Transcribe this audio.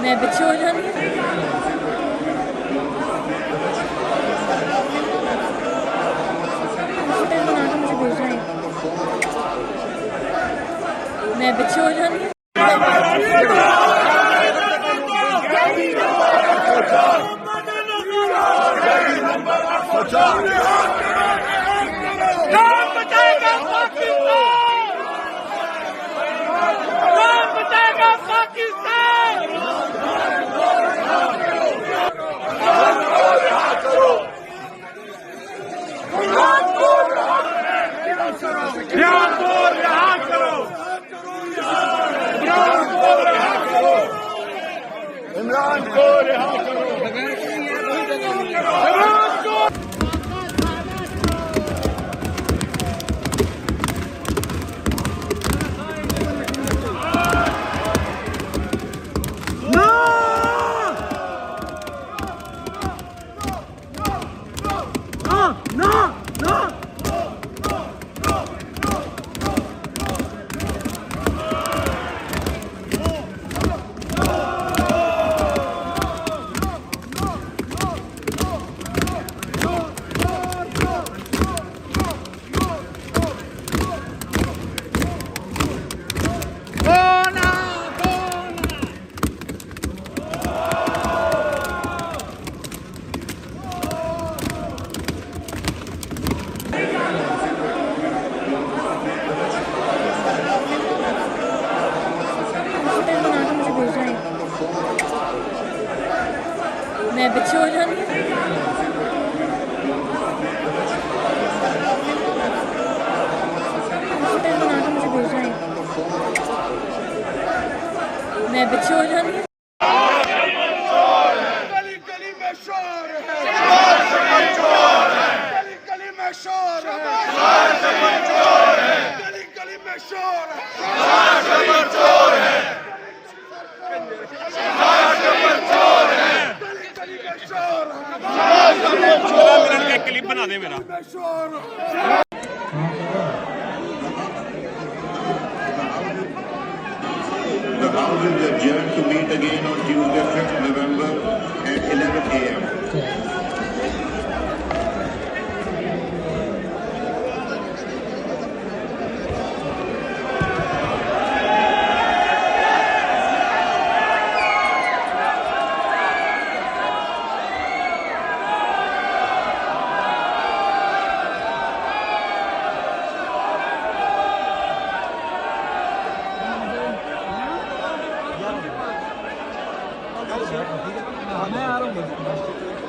मैं पिछे हो जानी मुझे भेजना है। मैं पिछे हो जानी इमरान को रिहा करो। मैं पिछे हो जानी मुझे भेजना है। मैं पिछे हो जानी गली गली में शोर है, गली गली में शोर है, गली गली में शोर है, क्लिप बना दे मेरा। The House is adjourned to meet again on Tuesday, 5th November at 11 a.m. मैं आ रहा हूँ।